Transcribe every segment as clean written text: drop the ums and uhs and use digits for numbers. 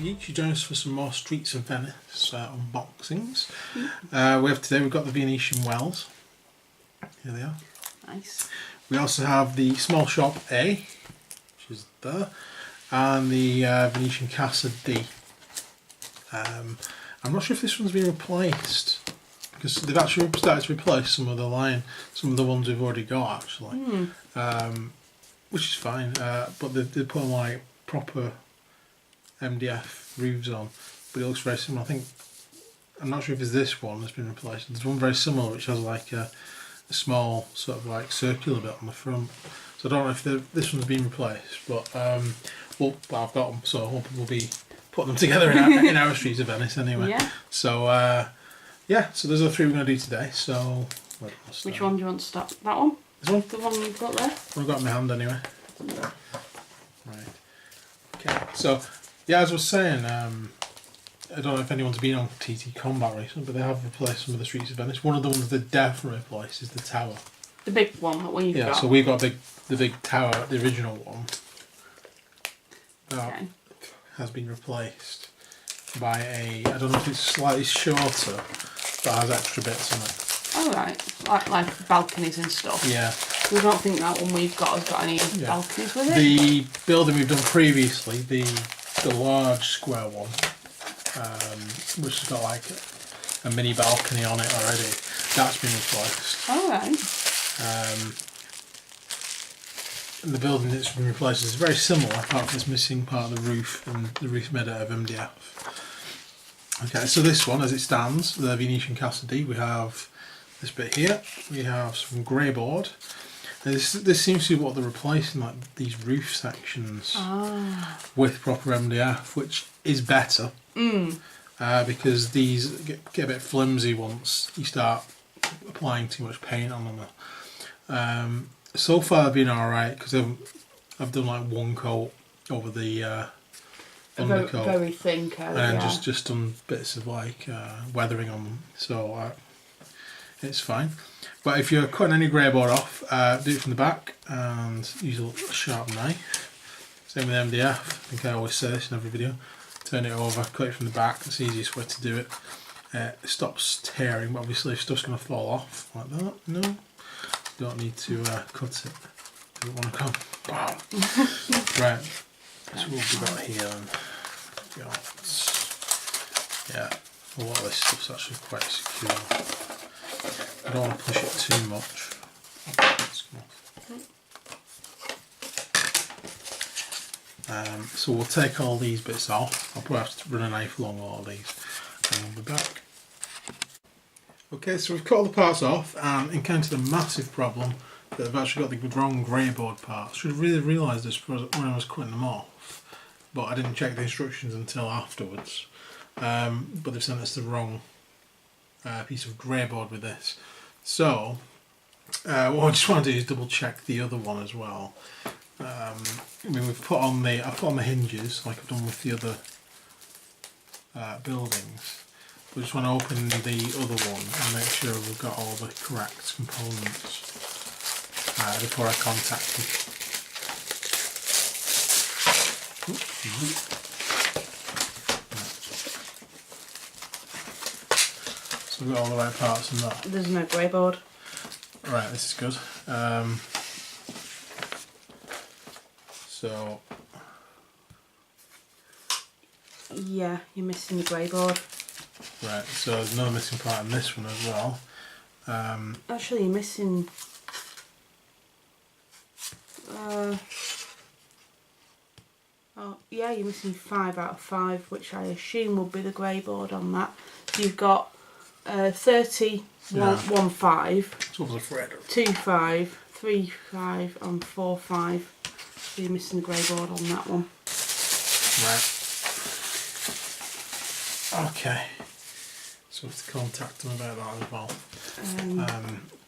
Geeks. You join us for some more Streets of Venice unboxings. We've got the Venetian Wells. Here they are. Nice. We also have the small shop A, which is there, and the Venetian Casa D. I'm not sure if this one's been replaced because they've actually started to replace some of the ones we've already got actually, which is fine. But they put like proper MDF roofs on, but it looks very similar. I'm not sure if it's this one that's been replaced. There's one very similar which has like a small sort of like circular bit on the front. So I don't know if this one's been replaced, but well, I've got them, so I hope we'll be putting them together in our Streets of Venice anyway. Yeah. So yeah, so those are the three we're going to do today. So which one do you want to start? That one? This one? The one you've got there? I've got it in my hand anyway. Right. Okay. So yeah, as I was saying, I don't know if anyone's been on TT Combat recently, but they have replaced some of the Streets of Venice. One of the ones they definitely replaced is the tower. The big one that we've got. Yeah, so we've got the big tower, the original one. That has been replaced by I don't know if it's slightly shorter, but has extra bits on it. Oh right, like balconies and stuff. Yeah. We don't think that one we've got has got any balconies with it. The building we've done previously, the large square one, which has got like a mini balcony on it already, that's been replaced. All right. And the building that's been replaced is very similar, apart from this missing part of the roof, and the roof made out of MDF. Okay, so this one, as it stands, the Venetian Casa D, we have this bit here. We have some grey board. This seems to be what they're replacing, like these roof sections with proper MDF, which is better because these get a bit flimsy once you start applying too much paint on them. So far they've been alright because I've done like one coat over the undercoat, very thin coat, and just done bits of like weathering on them, so it's fine. But if you're cutting any grey board off, do it from the back and use a sharp knife. Same with MDF, I think I always say this in every video. Turn it over, cut it from the back, that's the easiest way to do it. It stops tearing, but obviously if stuff's going to fall off like that, no, you don't need to cut it. You don't want to come. Wow. Right, so what have we got here then? Yeah, a lot of this stuff's actually quite secure. I don't want to push it too much. So we'll take all these bits off. I'll probably have to run a knife along all of these and we'll be back. Okay, so we've cut all the parts off and encountered a massive problem that I've actually got the wrong grey board parts. Should have really realised this when I was cutting them off, but I didn't check the instructions until afterwards. But they've sent us the wrong piece of grey board with this. So what I just want to do is double check the other one as well. I mean, I've put on the hinges like I've done with the other buildings. We just want to open the other one and make sure we've got all the correct components before I contact them. So we've got all the right parts in that. There's no grey board. Right, this is good. So yeah, you're missing the grey board. Right, so there's another missing part in this one as well. Actually, you're missing. Oh, yeah, you're missing 5 out of 5, which I assume will be the grey board on that. So you've got 30, 1 5, So what was afraid of? 2 5, 3 5, and 4 5. So you're missing the grey board on that one. Right. Okay. So we have to contact them about that as well.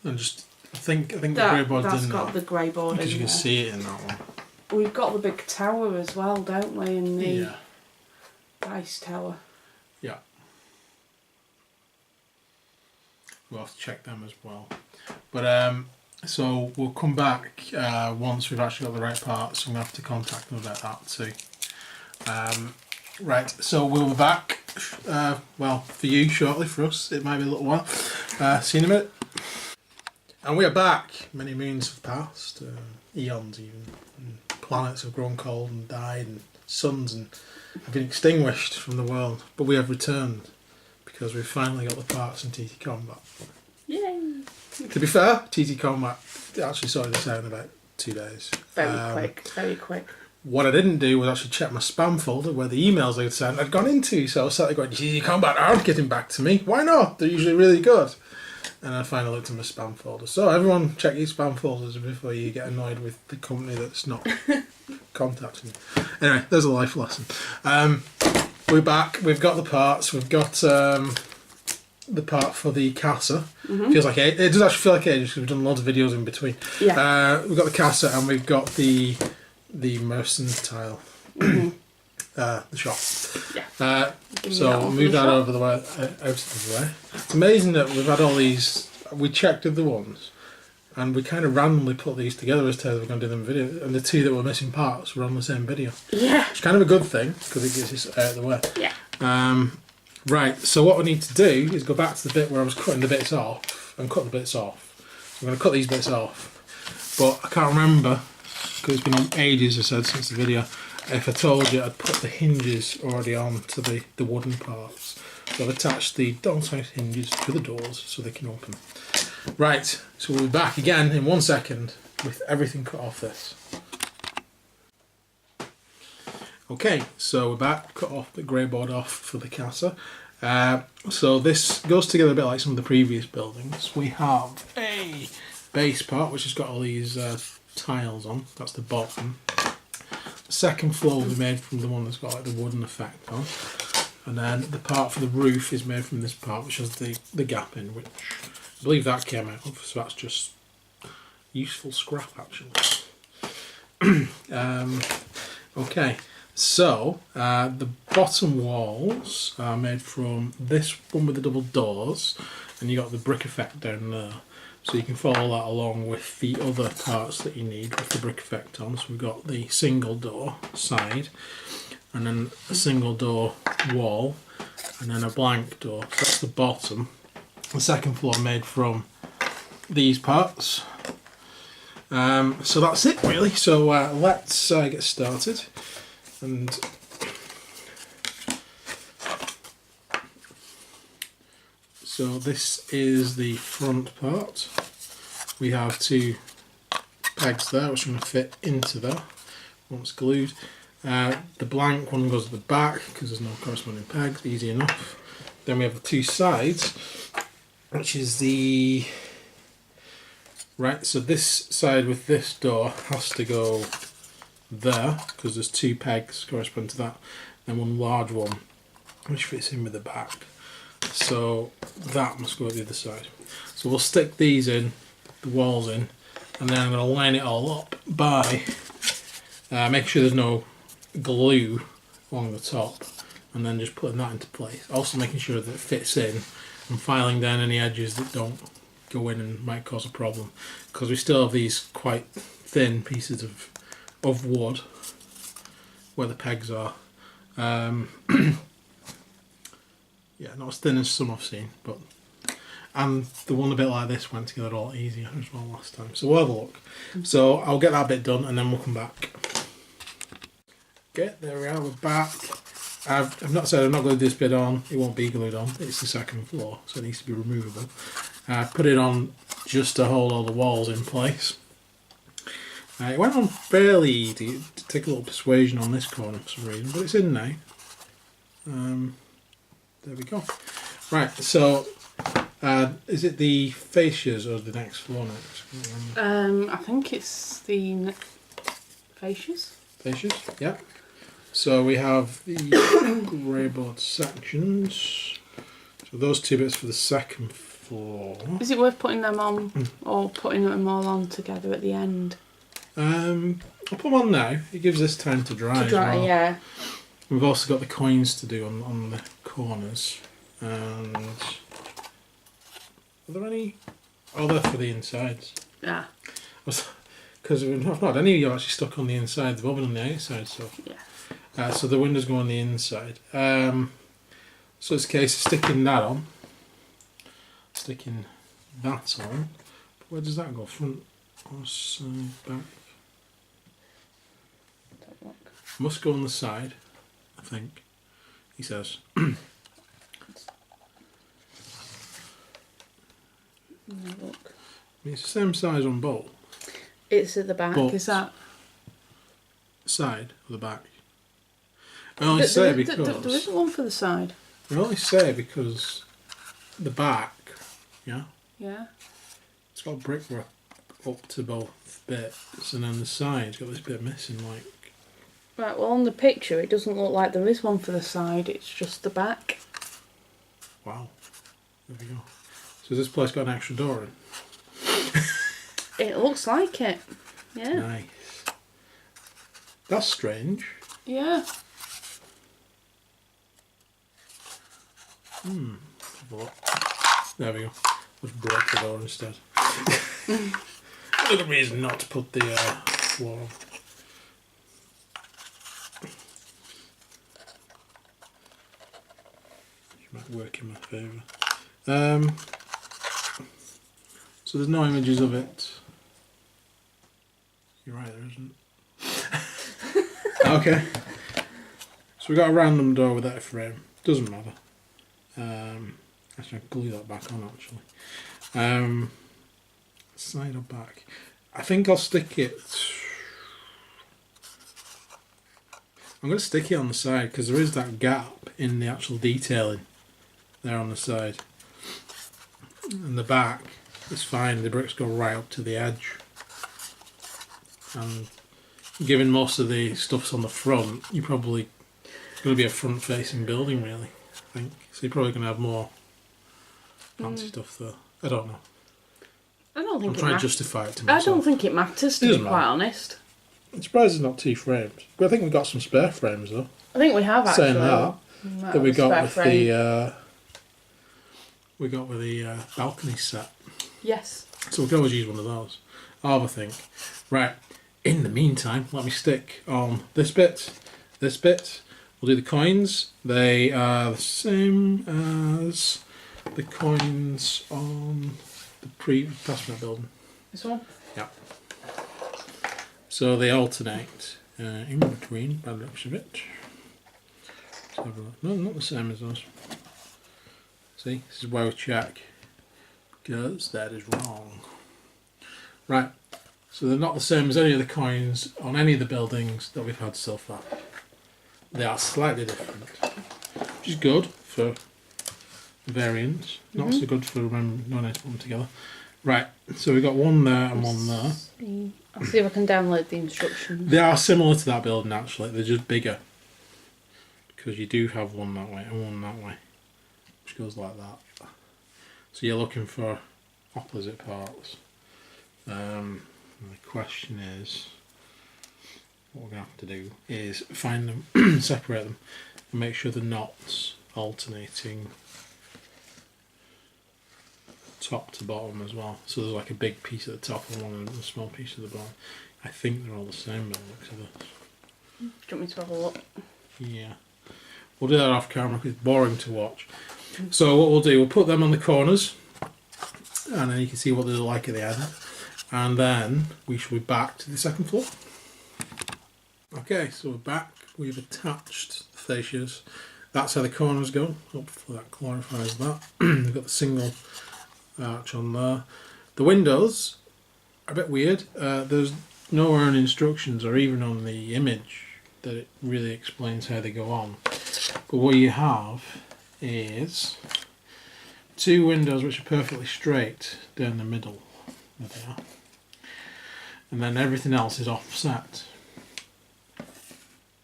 And just I think the grey board's in there. That's got the grey board in there. Because you can see it in that one. We've got the big tower as well, don't we? In the ice tower. Yeah. We'll have to check them as well. But so we'll come back once we've actually got the right parts. I'm going to have to contact them about that too. Right, so we'll be back. Well, for you shortly. For us, it might be a little while. See you in a minute. And we are back. Many moons have passed, eons even. And planets have grown cold and died, and suns have been extinguished from the world. But we have returned because we've finally got the parts in TT Combat. Yay! To be fair, TT Combat actually sorted this out in about 2 days. Very quick. What I didn't do was actually check my spam folder where the emails they'd sent had gone into. So I was sat there going, TT Combat aren't getting back to me. Why not? They're usually really good. And I finally looked at my spam folder. So everyone check your spam folders before you get annoyed with the company that's not contacting you. Anyway, there's a life lesson. We're back. We've got the parts. We've got the part for the Casa. Feels like it does actually feel like ages because we've done loads of videos in between. Yeah. We've got the Casa and we've got the mercantile. The shop. Yeah. So we'll move that over the way, out of the way. It's amazing that we've had all these. We checked the ones, and we kind of randomly put these together as to how we're going to do them video. And the two that were missing parts were on the same video. Yeah. It's kind of a good thing because it gets us out of the way. Yeah. Right. So what we need to do is go back to the bit where I was cutting the bits off and cut the bits off. So I'm going to cut these bits off, but I can't remember because it's been on ages. I said since the video. If I told you I'd put the hinges already on to the wooden parts. So I've attached the downside hinges to the doors so they can open. Right, so we'll be back again in 1 second with everything cut off this. Okay, so we're back, cut off the grey board off for the Casa. So this goes together a bit like some of the previous buildings. We have a base part which has got all these tiles on, that's the bottom. Second floor will be made from the one that's got like the wooden effect on, and then the part for the roof is made from this part which has the gap in, which I believe that came out of, so that's just useful scrap actually. Okay, so the bottom walls are made from this one with the double doors, and you got the brick effect down there. So you can follow that along with the other parts that you need with the brick effect on. So we've got the single door side, and then a single door wall, and then a blank door. So that's the bottom. The second floor made from these parts. So that's it really. So let's get started. And so this is the front part. We have 2 pegs there which are going to fit into there once glued. The blank one goes at the back because there's no corresponding pegs, easy enough. Then we have the 2 sides, which is the... Right, so this side with this door has to go there because there's 2 pegs corresponding to that, and one large one which fits in with the back. So that must go at the other side. So we'll stick these in, the walls in, and then I'm going to line it all up by making sure there's no glue along the top, and then just putting that into place. Also making sure that it fits in and filing down any edges that don't go in and might cause a problem, because we still have these quite thin pieces of wood where the pegs are. Yeah, not as thin as some I've seen, but and the one a bit like this went together a lot easier as well last time. So we'll have a look. So I'll get that bit done and then we'll come back. Okay, there we are, we're back. I've not said I'm not going to do this bit on, it won't be glued on, it's the second floor, so it needs to be removable. I put it on just to hold all the walls in place. It went on fairly easy, to take a little persuasion on this corner for some reason, but it's in now. There we go. Right, so is it the fascias or the next floor next? I think it's the fascias. Fascias, yeah. So we have the grey board sections. So those 2 bits for the second floor. Is it worth putting them on or putting them all on together at the end? I'll put them on now. It gives this time to dry. To dry, as well. yeah. We've also got the coins to do on the corners. And are there any? Oh, they're for the insides. Yeah. Because I've not had any of you actually stuck on the inside, the bobbin on the outside, so. Yeah. So the windows go on the inside. So it's a case of sticking that on. Sticking that on. Where does that go? Front or side, back? Don't look. Must go on the side, I think. He says. Look. It's the same size on both. It's at the back, But is that? Side or the back? I only say because There isn't one for the side. I only say because the back, yeah, Yeah. it's got brickwork up to both bits, and then the side's got this bit missing. Like, Right, well on the picture it doesn't look like there is one for the side, it's just the back. wow, there we go. So this place got an extra door in. It looks like it. Yeah. Nice. That's strange. Yeah. Have a look. There we go. Let's break the door instead. Another reason not to put the floor on. Which might work in my favour. So there's no images of it. You're right, there isn't. Okay. So we got a random door without a frame. Doesn't matter. Actually, I can glue that back on actually. Side or back? I think I'll stick it. I'm going to stick it on the side because there is that gap in the actual detailing there on the side. And the back is fine, the bricks go right up to the edge. And given most of the stuff's on the front, you're probably going to be a front facing building really, I think. So you're probably going to have more fancy stuff there. I don't know. I don't think I'm trying to justify it to I myself. don't think it matters, to be quite honest. I'm surprised there's not two frames. But I think we've got some spare frames though. I think we have actually. Saying that we got with the balcony set. Yes. So we can always use one of those. I'll have a think. Right. In the meantime, let me stick on this bit. This bit. We'll do the coins. They are the same as the coins on the pre-Testament building. This one? Yeah. So they alternate in between, by the looks of it. Let's have a look. No, not the same as those. See, this is why we check, because that is wrong. Right, so they're not the same as any of the coins on any of the buildings that we've had so far. They are slightly different, which is good for variants, not so good for knowing how to put them together. Right, so we've got one there and one there. I'll see if I can download the instructions. They are similar to that building actually, they're just bigger. Because you do have one that way and one that way, which goes like that. So you're looking for opposite parts. And the question is, what we're going to have to do is find them, separate them, and make sure the knots alternating top to bottom as well. So there's like a big piece at the top and one and a small piece at the bottom. I think they're all the same by the looks of this. Do you want me to have a look? Yeah. We'll do that off camera because it's boring to watch. So what we'll do, we'll put them on the corners and then you can see what they're like at the end. And then we shall be back to the second floor. Okay, so we're back. We've attached the fascias. That's how the corners go. Hopefully that clarifies that. We've got the single arch on there. The windows are a bit weird. There's nowhere in instructions or even on the image that it really explains how they go on. But what you have is two windows which are perfectly straight down the middle. There they are. And then everything else is offset.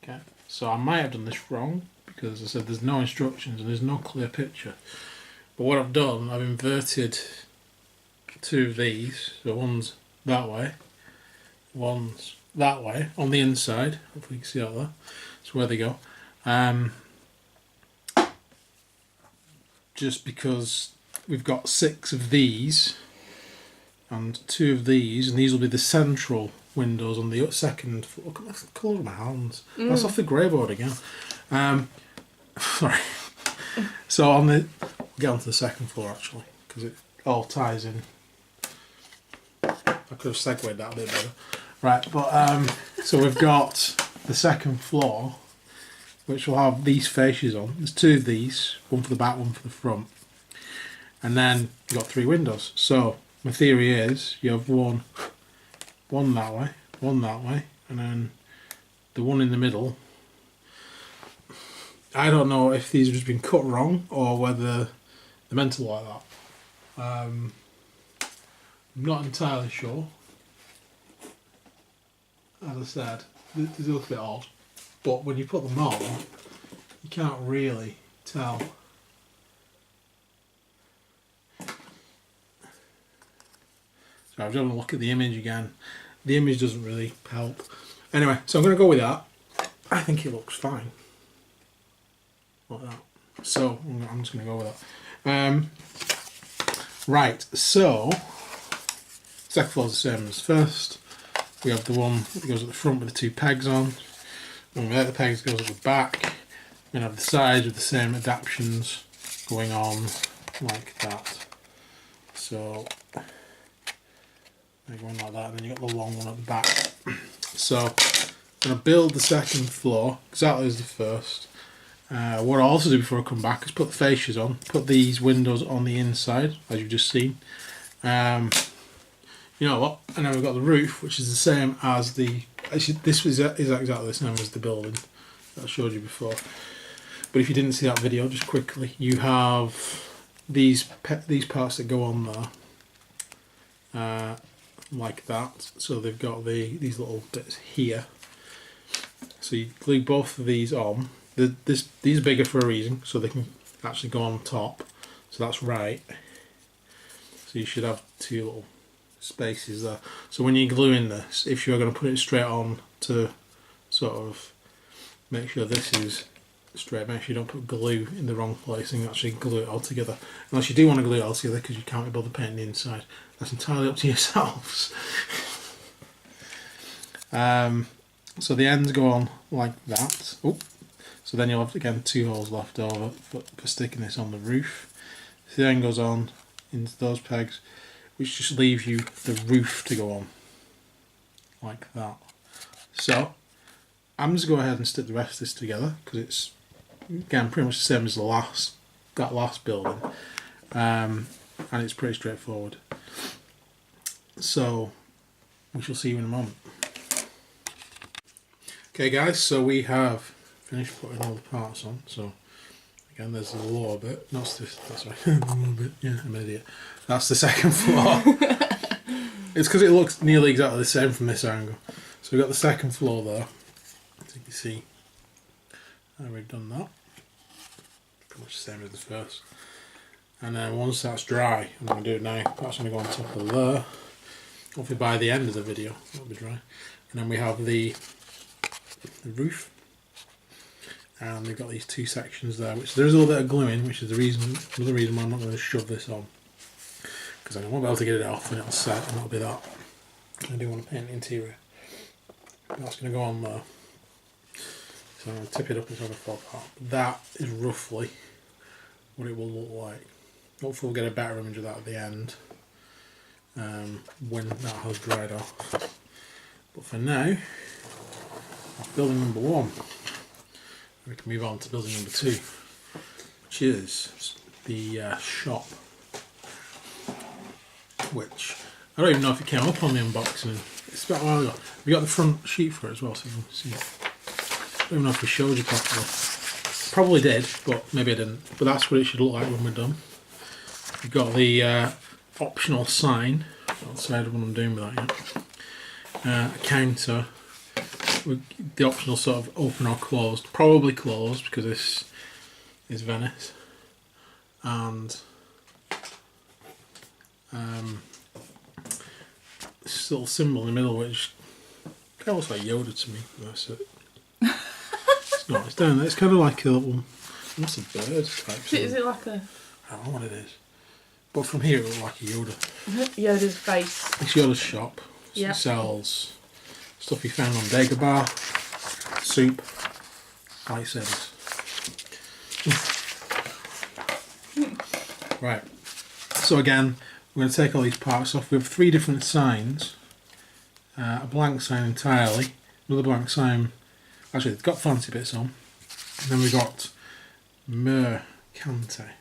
Okay, so I might have done this wrong because as I said there's no instructions and there's no clear picture. But what I've done, I've inverted two of these. So one's that way, one's that way on the inside. Hopefully you can see that there. That's where they go. Just because we've got 6 of these and 2 of these, and these will be the central windows on the second floor. Look at the colour of my hands. That's off the grey board again. Sorry. So on the, we'll get onto the second floor actually, because it all ties in. I could have segued that a bit better. Right, but so we've got the second floor, which will have these fascias on. There's two of these, one for the back, one for the front. And then you've got three windows. So my theory is you have one that way, and then the one in the middle. I don't know if these have just been cut wrong or whether they're meant to like that. I'm not entirely sure. As I said, they look a bit odd, but when you put them on, you can't really tell. So I'm just having a look at the image again. The image doesn't really help. Anyway, so I'm going to go with that. I think it looks fine. Like that. So I'm just going to go with that. Right, so second floor is the same as first. We have the one that goes at the front with the two pegs on. And without the pegs goes at the back. We're going to have the sides with the same adaptions going on like that. So they're going like that, and then you've got the long one at the back. So I'm going to build the second floor exactly as the first. What I'll also do before I come back is put the fascias on, put these windows on the inside, as you've just seen. You know what? And then we've got the roof, which is the same as the. Actually, this is exactly the same as the building that I showed you before. But if you didn't see that video, just quickly, you have these parts that go on there, like that. So they've got these little bits here. So you glue both of these on. These are bigger for a reason, so they can actually go on top. So that's right. So you should have two little spaces there. So when you're gluing this, if you're going to put it straight on to sort of make sure this is straight, make sure you don't put glue in the wrong place and actually glue it all together. Unless you do want to glue it all together because you can't be bothered painting the inside. That's entirely up to yourselves. So the ends go on like that. Oh, so then you'll have again two holes left over for sticking this on the roof. So the end goes on into those pegs, which just leaves you the roof to go on like that. So I'm just going to go ahead and stick the rest of this together because it's again pretty much the same as that last building, and it's pretty straightforward. So we shall see you in a moment. Okay guys, so we have finished putting all the parts on. So again, there's the lower bit. That's right. The lower bit. Yeah, I'm an idiot. That's the second floor. It's because it looks nearly exactly the same from this angle. So we've got the second floor there. As you can see, we've done that. Pretty much the same as the first. And then once that's dry, I'm going to do it now. That's going to go on top of there. Hopefully by the end of the video, it'll be dry. And then we have the roof. And we've got these two sections there, which there's a little bit of gluing, which is another reason why I'm not going to shove this on, because I won't be able to get it off and it'll set, and that'll be that. I do want to paint the interior. That's going to go on there. So I'm going to tip it up and sort of fall apart. That is roughly what it will look like. Hopefully we'll get a better image of that at the end, when that has dried off. But for now, that's building number one. We can move on to building number two, which is the shop, which I don't even know if it came up on the unboxing. It's about a while ago. We got the front sheet for it as well, so you can see it. I don't even know if we showed you properly. Probably did, but maybe I didn't. But that's what it should look like when we're done. We've got the optional sign. I'll decide what I'm doing with that yet. A counter. With the optional sort of open or closed, probably closed because this is Venice, and this little symbol in the middle which kind of looks like Yoda to me. That's it. It's not. It's down there. It's kind of like a little, what's a bird type. Is it like a? I don't know what it is, but from here it looks like a Yoda. Yoda's face. It's Yoda's shop. So yeah. it sells stuff you found on Dagobah, soup, lightsabers. Right, so again, we're going to take all these parts off. We have 3 different signs. A blank sign entirely, another blank sign, actually it's got fancy bits on, and then we've got Mercante.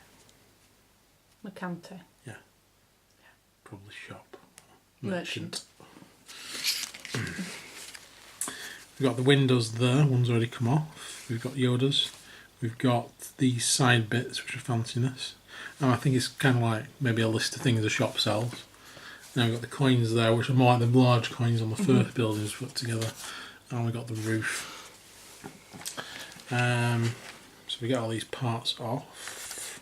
Mercante. Yeah. Probably shop. Merchant. We've got the windows there, one's already come off. We've got Yoda's. We've got these side bits which are fanciness. And I think it's kind of like maybe a list of things the shop sells. Now we've got the coins there, which are more like the large coins on the first buildings put together. And we've got the roof. So we get all these parts off.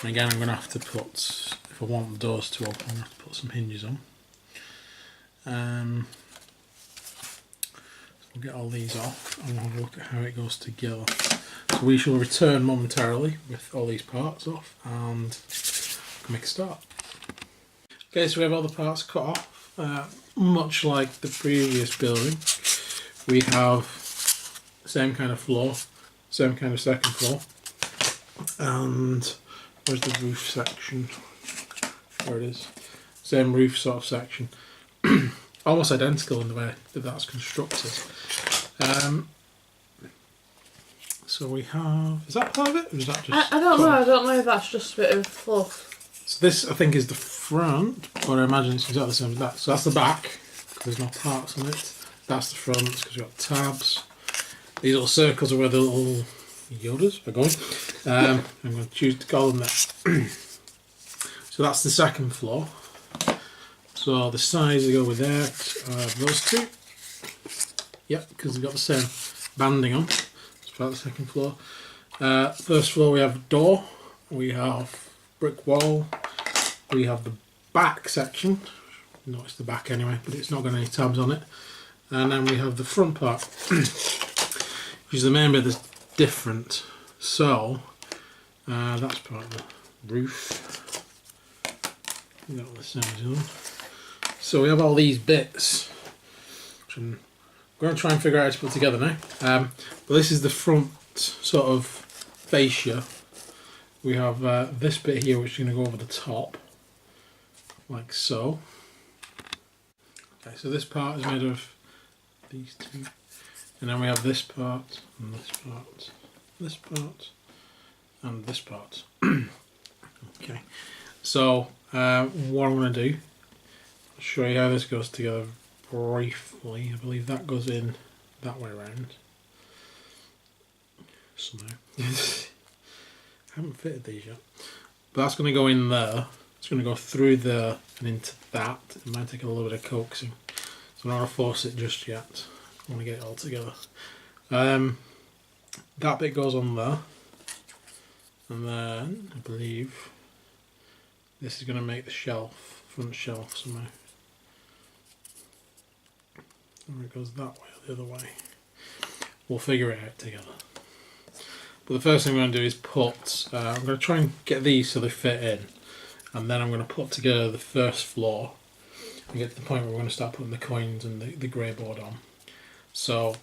And again, I'm going to have to put, if I want the doors to open, I'm going to have to put some hinges on. So we'll get all these off and we'll have a look at how it goes together. So we shall return momentarily with all these parts off and make a start. Okay, so we have all the parts cut off. Much like the previous building, we have the same kind of floor, same kind of second floor, and where's the roof section? There it is. Same roof sort of section. Almost identical in the way that that's constructed. So we have, is that part of it? Or is that just I don't know, I don't know if that's just a bit of fluff. So this I think is the front, but I imagine it's exactly the same as that. So that's the back, because there's no parts on it. That's the front, because we've got tabs. These little circles are where the little Yodas are going. I'm going to choose to call them that. So that's the second floor. So the size that go with that are those two. Yep, because they've got the same banding on. It's about the second floor. First floor we have a door. We have brick wall. We have the back section. Notice the back anyway, but it's not got any tabs on it. And then we have the front part, which is the main bit that's different. So that's part of the roof. We got all the sounds on. So we have all these bits, which I'm going to try and figure out how to put together now. But this is the front sort of fascia. We have this bit here, which is going to go over the top, like so. Okay, so this part is made of these two, and then we have this part, and this part, this part, and this part. Okay, so what I'm going to do, I'll show you how this goes together briefly. I believe that goes in that way around. Somehow. I haven't fitted these yet. But that's going to go in there. It's going to go through there and into that. It might take a little bit of coaxing. So I'm not going to force it just yet. I want to get it all together. That bit goes on there. And then, I believe, this is going to make the shelf, front shelf somehow. Or it goes that way or the other way. We'll figure it out together. But the first thing I'm going to do is put, I'm going to try and get these so they fit in, and then I'm going to put together the first floor and get to the point where we're going to start putting the coins and the grey board on. So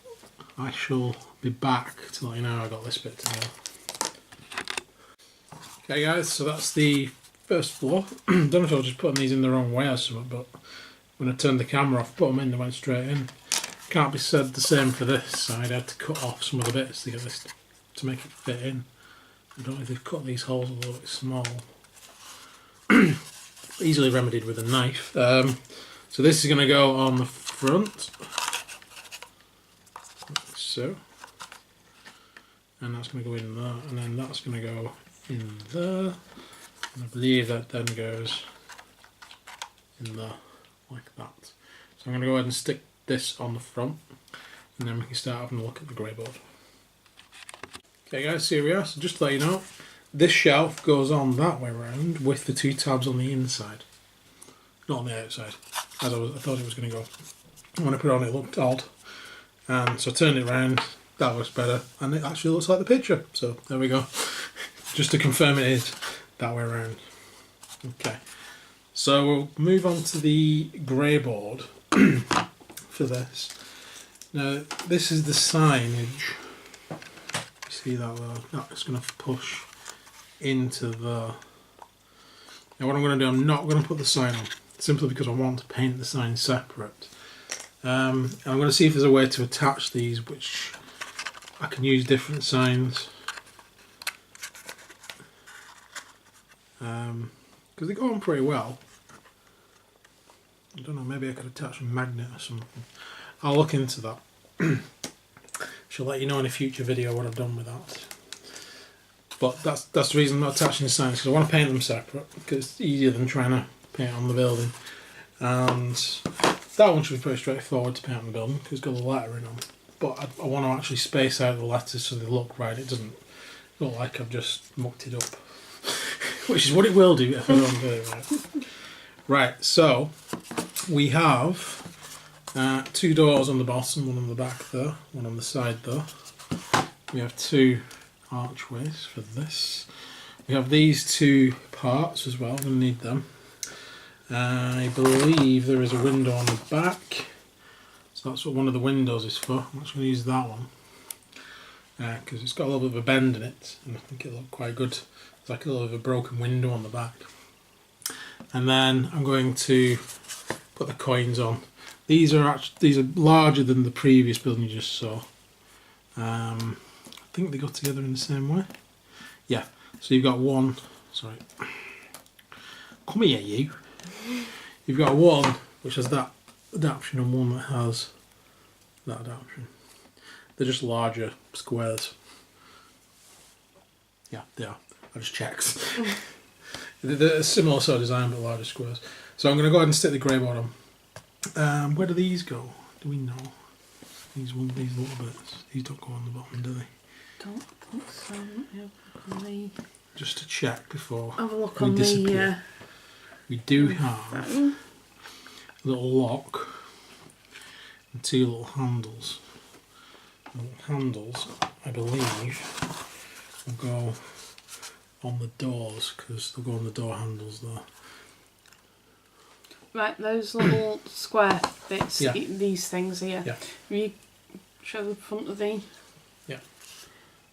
I shall be back to let you know I got this bit together. Okay guys, so that's the first floor. Don't know if I was just putting these in the wrong way or something, but when I turned the camera off, put them in, they went straight in. Can't be said the same for this side. I had to cut off some of the bits to get this to make it fit in. I don't know if they've cut these holes a little bit small. Easily remedied with a knife. So this is going to go on the front, like so, and that's going to go in there, and then that's going to go in there, and I believe that then goes in there, like that. So I'm going to go ahead and stick this on the front, and then we can start having a look at the grey board. Okay guys, here we are. So just to let you know, this shelf goes on that way around with the two tabs on the inside, not on the outside, as I thought it was going to go. When I put it on, it looked odd, and so I turned it around. That looks better, and it actually looks like the picture. So there we go. Just to confirm, it is that way around. Okay, so we'll move on to the grey board for this. Now this is the signage. You see that though? That's going to push into the... Now what I'm going to do, I'm not going to put the sign on, simply because I want to paint the sign separate. I'm going to see if there's a way to attach these, which I can use different signs. Because they go on pretty well. I don't know, maybe I could attach a magnet or something. I'll look into that. Shall let you know in a future video what I've done with that. But that's the reason I'm not attaching the signs, because I want to paint them separate, because it's easier than trying to paint on the building. And that one should be pretty straightforward to paint on the building, because it's got the lettering on. But I want to actually space out the letters so they look right. It doesn't look like I've just mucked it up. Which is what it will do if I don't do it right. Right, so we have 2 doors on the bottom, one on the back there, one on the side there. We have 2 archways for this. We have these 2 parts as well, we're going to need them. I believe there is a window on the back, so that's what one of the windows is for. I'm just going to use that one because it's got a little bit of a bend in it, and I think it looked quite good. It's like a little bit of a broken window on the back. And then I'm going to put the coins on. These are larger than the previous building you just saw. I think they go together in the same way. Yeah. So you've got one. Sorry. Come here, you. You've got one which has that adaptation and one that has that adaptation. They're just larger squares. Yeah, they are. I just checked. They're a similar sort of design but larger squares. So I'm going to go ahead and stick the grey board on. Where do these go? Do we know? These little bits. These don't go on the bottom, do they? Don't think so. Let me have a look on Just to check before have a look we on disappear. We do the have phone. a little lock and 2 little handles. The little handles, I believe, will go on the doors because they'll go on the door handles there. Right, those little square bits, Yeah. these things here. Yeah. Will you show the front of the... Yeah.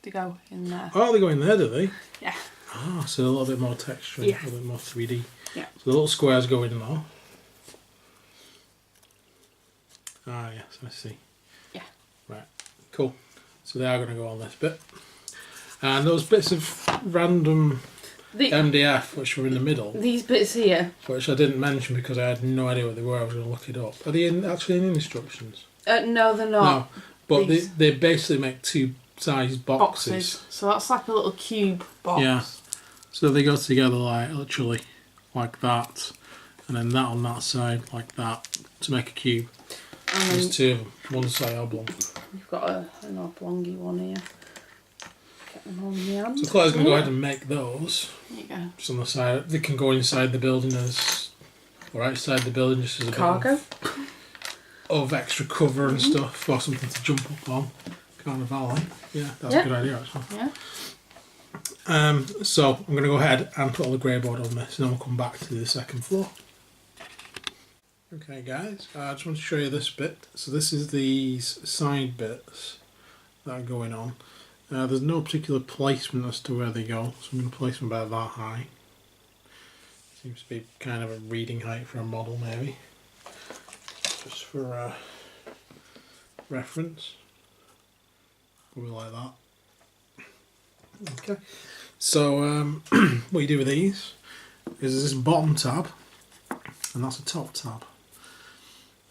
To go in there. Oh, they go in there, do they? Yeah. Ah, so a little bit more texture, Yeah. a little bit more 3D. Yeah. So the little squares go in now. Ah, yes, I see. Yeah. Right, cool. So they are going to go on this bit. And those bits of random MDF which were in the middle, These bits here. which I didn't mention because I had no idea what they were, I was going to look it up. Are they actually in instructions? No, they're not. No, but These. they basically make 2 sized boxes. So that's like a little cube box. Yeah. So they go together like literally like that, and then that on that side like that to make a cube. And There's then 2 of them, one side oblong. you've got an oblongy one here. Get them on the hand. So Claire's going to go ahead and make those. There you go. Just on the side. They can go inside the building as, or outside the building just as a Cargo. bit of extra cover and stuff, or something to jump up on. Carnivale. Yeah, that's a good idea actually. Yeah. So I'm going to go ahead and put all the grey board on this, and then we'll come back to the second floor. Okay guys, I just want to show you this bit. So this is these side bits that are going on. There's no particular placement as to where they go, so I'm going to place them about that high. Seems to be kind of a reading height for a model maybe. Just for reference. Probably like that. Okay. So what you do with these is there's this bottom tab and that's a top tab.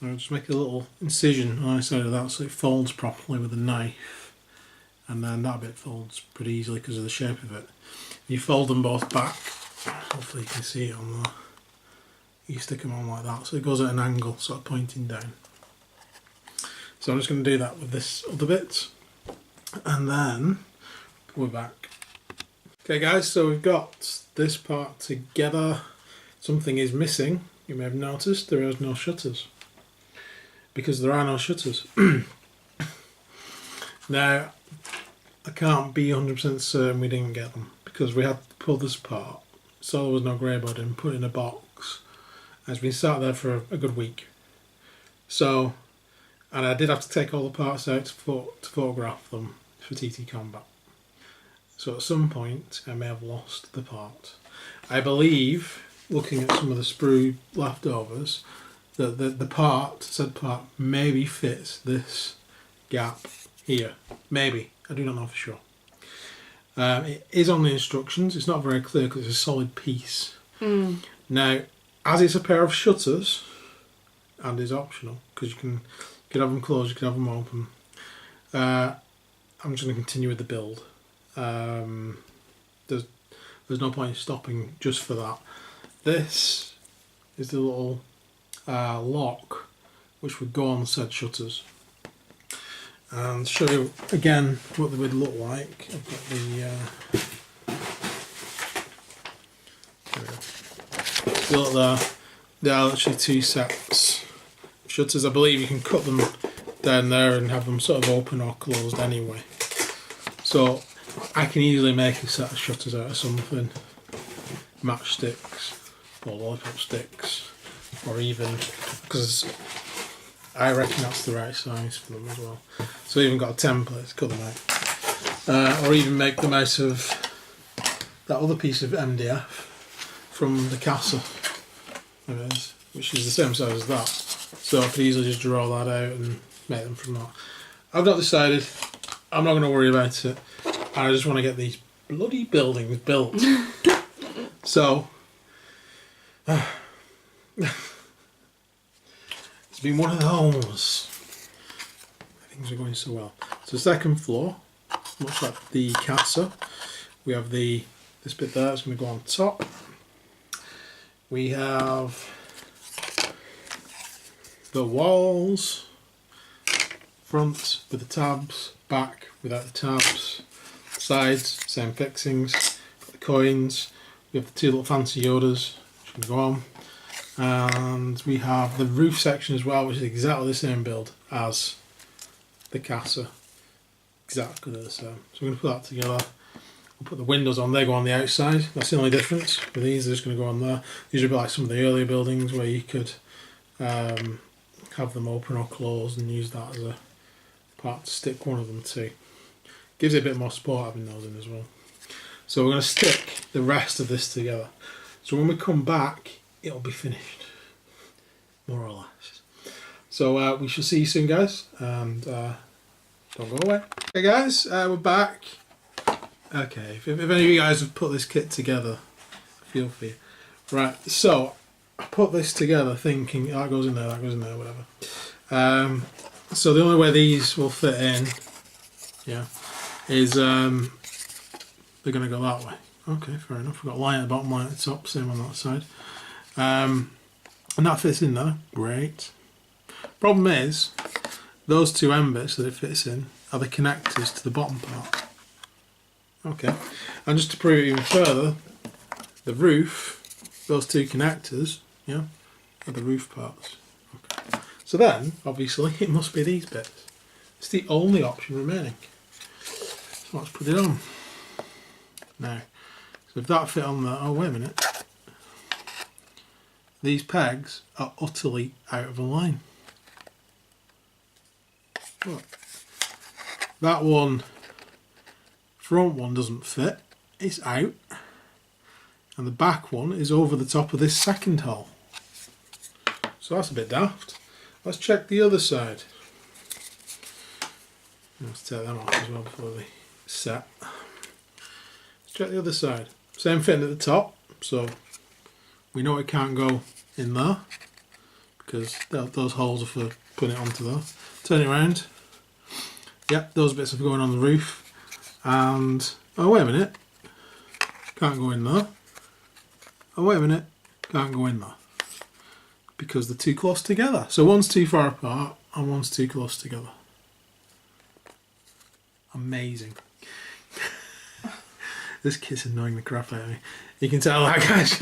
I'll just make a little incision on the side of that so it folds properly with a knife, and then that bit folds pretty easily because of the shape of it. You fold them both back, hopefully you can see it on there. You stick them on like that so it goes at an angle, sort of pointing down. So I'm just going to do that with this other bit, and then we're back. Okay guys, so we've got this part together. Something is missing. You may have noticed there is no shutters. Because there are no shutters. Now, I can't be 100% certain we didn't get them, because we had to pull this apart, so there was no grey board and put it in a box. And it's been sat there for a good week. So, and I did have to take all the parts out to photograph them for TT Combat. So at some point I may have lost the part. I believe, looking at some of the sprue leftovers, that the said part maybe fits this gap here. Maybe. I do not know for sure. It is on the instructions. It's not very clear because it's a solid piece. Now, as it's a pair of shutters, and is optional, because you can have them closed, you can have them open, I'm just going to continue with the build. There's no point in stopping just for that. This is the little lock which would go on said shutters. And show you again what they would look like. I've got the look there. There are actually two sets of shutters. I believe you can cut them down there and have them sort of open or closed anyway. So I can easily make a set of shutters out of something, matchsticks or lollipop sticks, or even, because I reckon that's the right size for them as well. So I even got a template to cut them out, or even make them out of that other piece of MDF from the Casa, which is the same size as that. So I could easily just draw that out and make them from that. I've not decided. I'm not going to worry about it. I just want to get these bloody buildings built. So it's been one of those. Things are going so well. So second floor, much like the Casa, we have this bit there. It's going to go on top. We have the walls, front with the tabs, back without the tabs, sides same fixings. Got the coins. We have the two little fancy Yodas which can go on, and we have the roof section as well, which is exactly the same build as the Casa. Exactly the same. So we're going to put that together. We'll put the windows on, they go on the outside. That's the only difference. With these, they're just going to go on there. These are a bit like some of the earlier buildings where you could have them open or closed and use that as a part to stick one of them to. Gives it a bit more support having those in as well. So we're going to stick the rest of this together. So when we come back, it'll be finished, more or less. So we shall see you soon, guys, and don't go away. Okay, guys, we're back. Okay, if any of you guys have put this kit together, I feel for you. Right, so I put this together thinking that goes in there, whatever. So the only way these will fit in, is they're going to go that way. Okay, fair enough. We've got line at the bottom, line at the top, same on that side. And that fits in there, great. Problem is, those two end bits that it fits in are the connectors to the bottom part. Okay, and just to prove it even further, the roof, those two connectors, are the roof parts. Okay. So then, obviously, it must be these bits. It's the only option remaining. So let's put it on. Now, so if that fit on there, oh wait a minute. These pegs are utterly out of line. Look. That one, front one doesn't fit, it's out. And the back one is over the top of this second hole. So that's a bit daft. Let's check the other side. Let's take them off as well before they set. Let's check the other side. Same fitting at the top, so we know it can't go in there because those holes are for putting it onto there. Turn it around. Yep, those bits are going on the roof. And, oh wait a minute, can't go in there. Oh wait a minute, can't go in there. Because they're too close together. So one's too far apart and one's too close together. Amazing. This kit's annoying the crap out of me. You can tell that guy's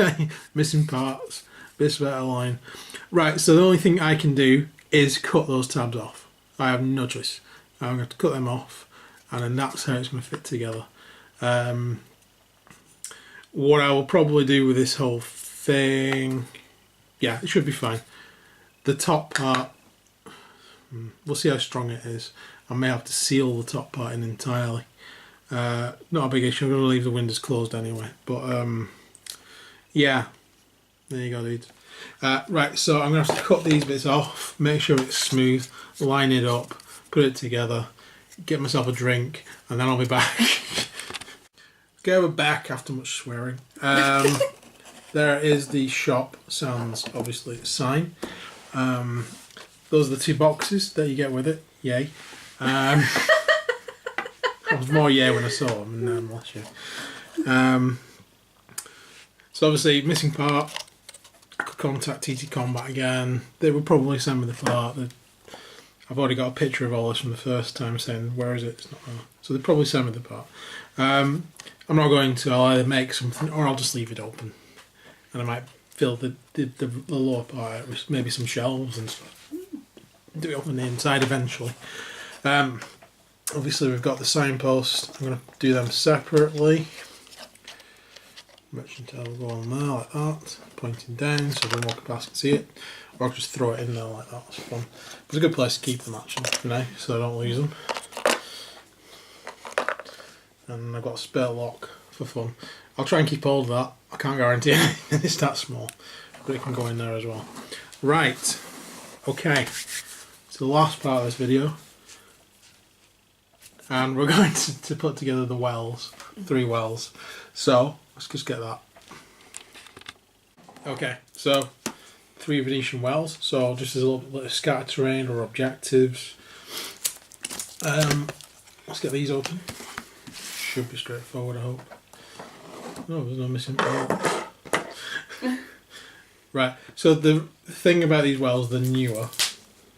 missing parts, bits of out of line. Right, so the only thing I can do is cut those tabs off. I have no choice. I'm going to cut them off, and then that's how it's going to fit together. What I will probably do with this whole thing, yeah, it should be fine. The top part, We'll see how strong it is. I may have to seal the top part in entirely. Not a big issue. I'm going to leave the windows closed anyway. But yeah, there you go, dudes. Right, so I'm going to have to cut these bits off, make sure it's smooth, line it up, put it together, get myself a drink, and then I'll be back. Okay, we're back after much swearing. There is the shop, sans obviously a sign. Those are the 2 boxes that you get with it. Yay. I was more yay when I saw them, and bless you. So obviously, missing part. I could contact TT Combat again. They would probably send me the part. I've already got a picture of all this from the first time saying, where is it? It's not there. So they'd probably send me the part. I'm not going to. I'll either make something or I'll just leave it open. And I might fill the lower part out with maybe some shelves and stuff. Do it up on the inside eventually. Obviously we've got the signpost. I'm going to do them separately. Merchant tail will go on there like that, pointing down so everyone walking past can see it. Or I'll just throw it in there like that, that's fun. It's a good place to keep them actually for now, so I don't lose them. And I've got a spare lock for fun. I'll try and keep hold of that. I can't guarantee anything, it's that small, but it can go in there as well. Right, okay, so the last part of this video. And we're going to put together the wells, 3 wells. So, let's just get that. Okay, so 3 Venetian wells. So just as a little bit of scatter terrain or objectives. Let's get these open. Should be straightforward, I hope. Oh, there's no missing part. Right, so the thing about these wells, they're newer.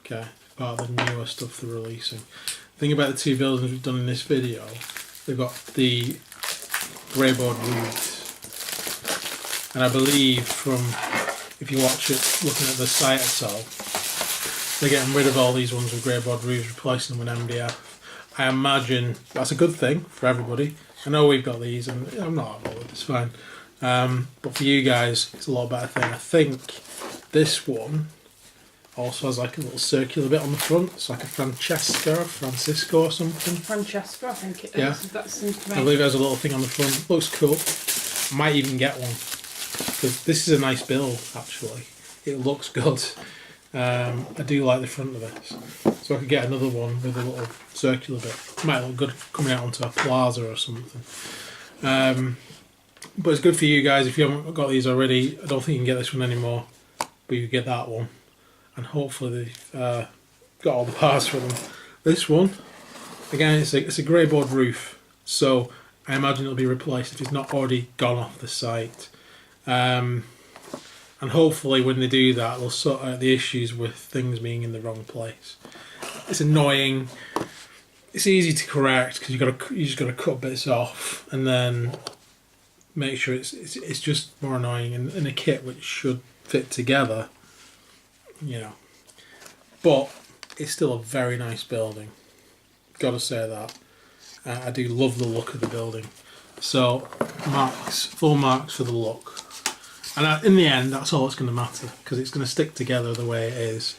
Okay, part of the newer stuff they're releasing. The thing about the 2 buildings we've done in this video, they've got the grey board roofs. And I believe from, if you watch it, looking at the site itself, they're getting rid of all these ones with grey board roofs, replacing them with MDF. I imagine that's a good thing for everybody. I know we've got these, and I'm not bothered, it's fine. But for you guys, it's a lot better thing. I think this one also has like a little circular bit on the front. It's like a Francisco or something. Francesca, I think it is. Yeah. That seems to make... I believe it has a little thing on the front. Looks cool. I might even get one. Because this is a nice build, actually. It looks good. I do like the front of this. So I could get another one with a little circular bit. Might look good coming out onto a plaza or something. But it's good for you guys if you haven't got these already. I don't think you can get this one anymore. But you can get that one. And hopefully they've got all the parts for them. This one, again, it's a grey board roof. So I imagine it'll be replaced if it's not already gone off the site. And hopefully when they do that, they'll sort out the issues with things being in the wrong place. It's annoying. It's easy to correct because you just got to cut bits off and then make sure it's just more annoying in a kit which should fit together, you know. But it's still a very nice building. Got to say that. I do love the look of the building. So full marks for the look. And in the end, that's all that's going to matter because it's going to stick together the way it is,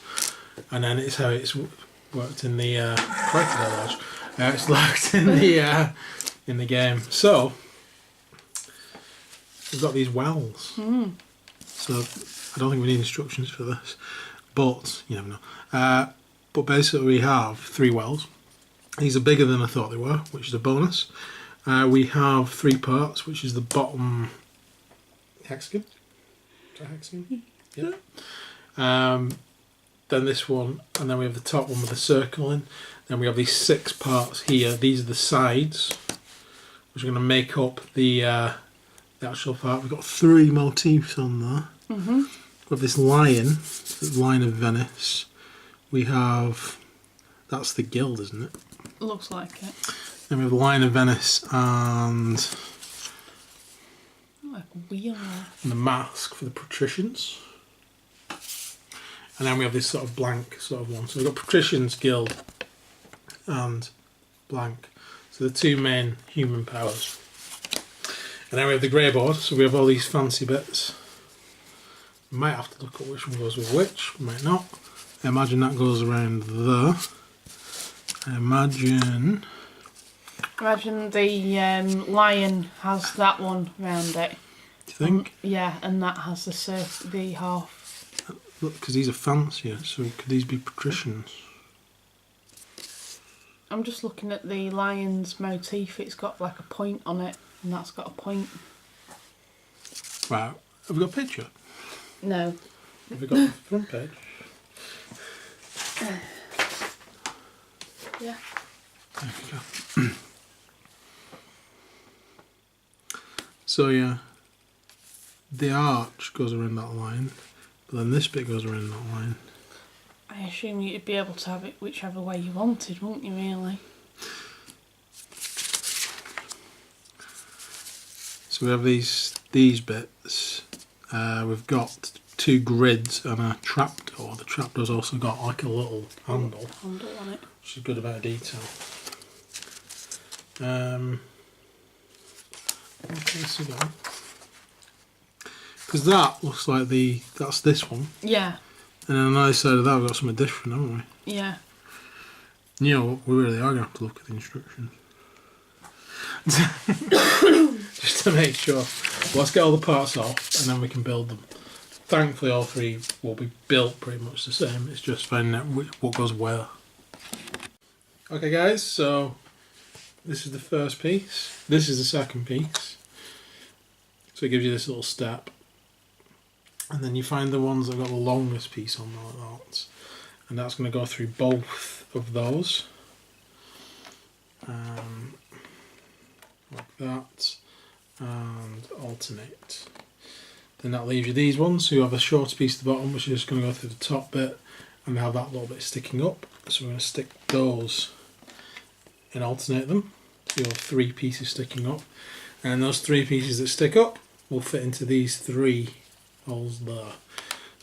and then it's how it's worked in the it's worked in the game. So we've got these wells. So I don't think we need instructions for this, but you never know. But basically, we have 3 wells. These are bigger than I thought they were, which is a bonus. We have 3 parts, which is the bottom hexagon. Hexagon? Yeah. Then this one, and then we have the top one with the circle in. Then we have these 6 parts here. These are the sides, which are going to make up the actual part. We've got 3 motifs on there. We have this lion, the Lion of Venice. We have, that's the guild, isn't it? Looks like it. Then we have the Lion of Venice and like a wheel. And the mask for the patricians. And then we have this sort of blank sort of one. So we've got patricians, guild, and blank. So the 2 main human powers. And then we have the grey board. So we have all these fancy bits. We might have to look at which one goes with which. We might not. I imagine that goes around there. I imagine the lion has that one round it. Do you think? Yeah, and that has the half. Look, because these are fancier, so could these be patricians? I'm just looking at the lion's motif. It's got like a point on it, and that's got a point. Right, have we got a picture? No. Have we got the front page? Yeah. There we go. So yeah, the arch goes around that line, but then this bit goes around that line. I assume you'd be able to have it whichever way you wanted, wouldn't you, really? So we have these bits. We've got 2 grids and a trapdoor. The trapdoor's also got like a little handle On it. which is a good amount of detail. Okay, so because that looks like that's this one. Yeah. And then on the other side of that we've got something different, haven't we? Yeah. You know, we really are going to have to look at the instructions. Just to make sure. Well, let's get all the parts off and then we can build them. Thankfully all 3 will be built pretty much the same. It's just finding out what goes where. Okay guys, so this is the first piece. This is the second piece. So it gives you this little step. And then you find the ones that have got the longest piece on that. And that's going to go through both of those. Like that. And alternate. Then that leaves you these ones who have a shorter piece at the bottom, which is just going to go through the top bit. And they have that little bit sticking up. So we're going to stick those and alternate them. So you'll have 3 pieces sticking up. And those 3 pieces that stick up will fit into these 3 holes there.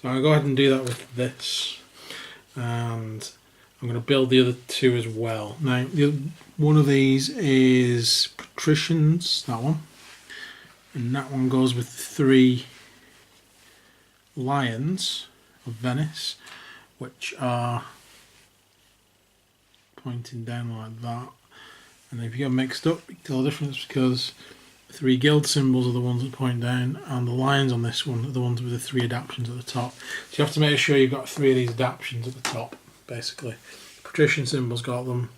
So I'm going to go ahead and do that with this. And I'm going to build the other 2 as well. Now, one of these is patricians, that one. And that one goes with 3 lions of Venice, which are pointing down like that. And if you get mixed up, you can tell the difference because the 3 guild symbols are the ones that point down, and the lions on this one are the ones with the 3 adaptions at the top. So you have to make sure you've got 3 of these adaptions at the top, basically. The patrician symbol's got them,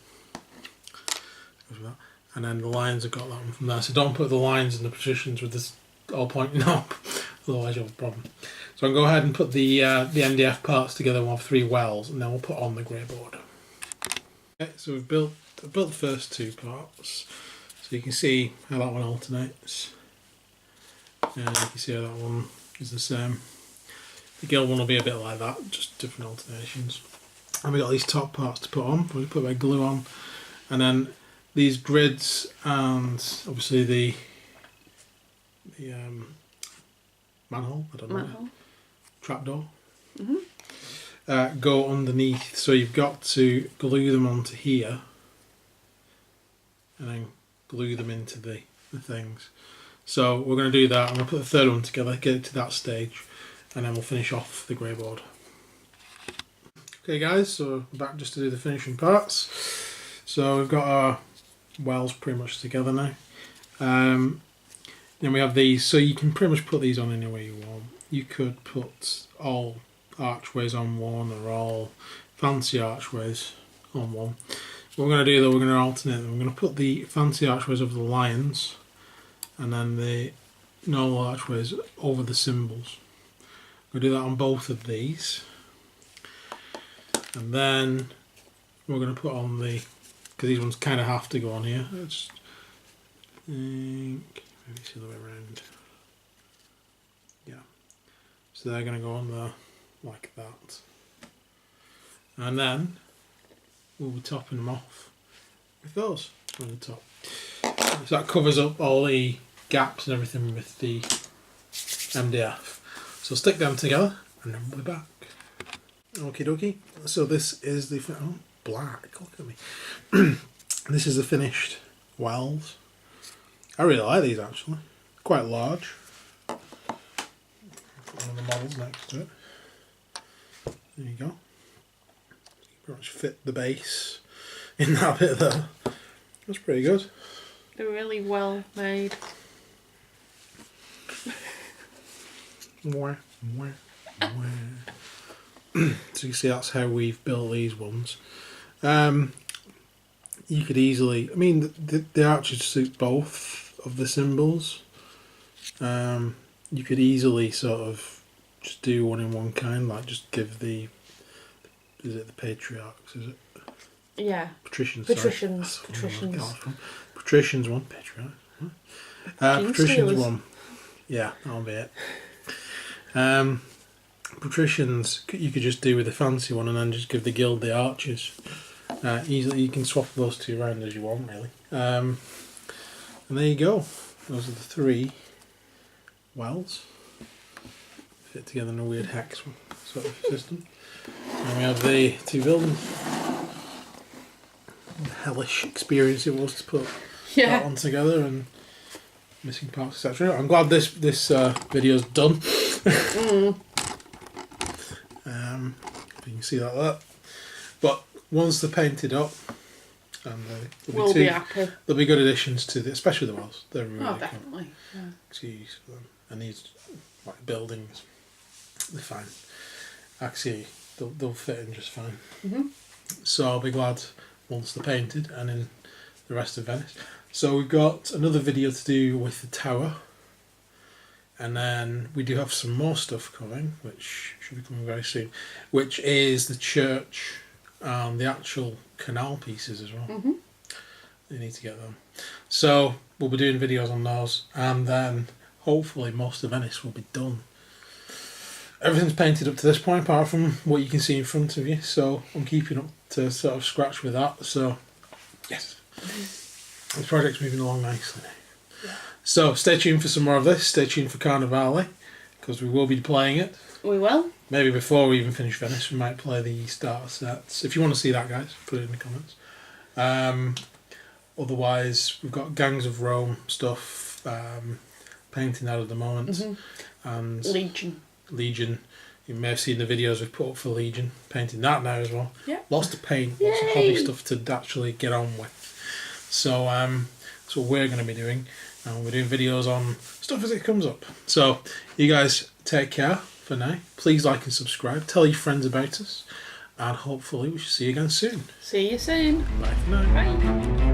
and then the lions have got that one from there. So don't put the lions and the patricians with this all pointing up, otherwise you'll have a problem. So I'm going to go ahead and put the MDF parts together. We'll have 3 wells, and then we'll put on the grey board. Okay, so I've built the first 2 parts. So you can see how that one alternates. And you can see how that one is the same. The guild one will be a bit like that, just different alternations. And we've got these top parts to put on. We'll put a bit of glue on. And then these grids and obviously the manhole, I don't know. Manhole. Trapdoor. Go underneath. So you've got to glue them onto here. And then glue them into the things. So we're going to do that. I'm going to put the 3rd one together, get it to that stage, and then we'll finish off the grey board. Okay guys, so we're back just to do the finishing parts. So we've got our wells pretty much together now. Then we have these, so you can pretty much put these on any way you want. You could put all archways on one or all fancy archways on one. What we're going to do though, we're going to alternate them. We're going to put the fancy archways over the lions and then the normal archways over the symbols. We'll do that on both of these. And then we're going to put on the, because these ones kind of have to go on here. Let's think, maybe it's the other way around. Yeah. So they're going to go on there like that. And then we'll be topping them off with those on the top. So that covers up all the gaps and everything with the MDF. So stick them together and then we'll be back. Okie dokie. So this is the black. Look at me. This is the finished wells. I really like these actually. Quite large. Put one of the models next to it. There you go. pretty much fit the base in that bit there. That's pretty good. They're really well made. So you see that's how we've built these ones. You could easily, I mean the arches suit both of the symbols. You could easily sort of just do one in one kind, like just give the, is it the patriarchs, is it? Yeah. Patricians. Patricians. Sorry. Patricians. Patricians one, patriarch. Patricians one. Yeah, that'll be it. Patricians you could just do with the fancy one and then just give the guild the arches. Easily you can swap those two around as you want, really. And there you go. Those are the three wells. Fit together in a weird hex sort of system. And we have the two buildings. The hellish experience it was to put that one together and missing parts, etc. I'm glad this video's done. You can see that. But once they're painted up, and we'll be happy. There'll be good additions to especially the wells. They're really definitely. Yeah. Excuse them. And these like buildings, they're fine. Actually, they'll fit in just fine. So I'll be glad once they're painted and in the rest of Venice. So we've got another video to do with the tower. And then we do have some more stuff coming, which should be coming very soon, which is the church and the actual canal pieces as well. You need to get them. So we'll be doing videos on those, and then hopefully most of Venice will be done. Everything's painted up to this point, apart from what you can see in front of you, so I'm keeping up to sort of scratch with that. So, yes, the project's moving along nicely. So stay tuned for some more of this. Stay tuned for Carnivale, because we will be playing it. We will. Maybe before we even finish Venice, we might play the starter sets. If you want to see that, guys, put it in the comments. Otherwise, we've got Gangs of Rome stuff, painting out at the moment. And Legion. You may have seen the videos we've put up for Legion. Painting that now as well. Yeah. Lots to paint, lots of hobby stuff to actually get on with. So that's what we're going to be doing. And we're doing videos on stuff as it comes up. So you guys take care for now. Please like and subscribe. Tell your friends about us. And hopefully we shall see you again soon. See you soon. Bye for now. Bye.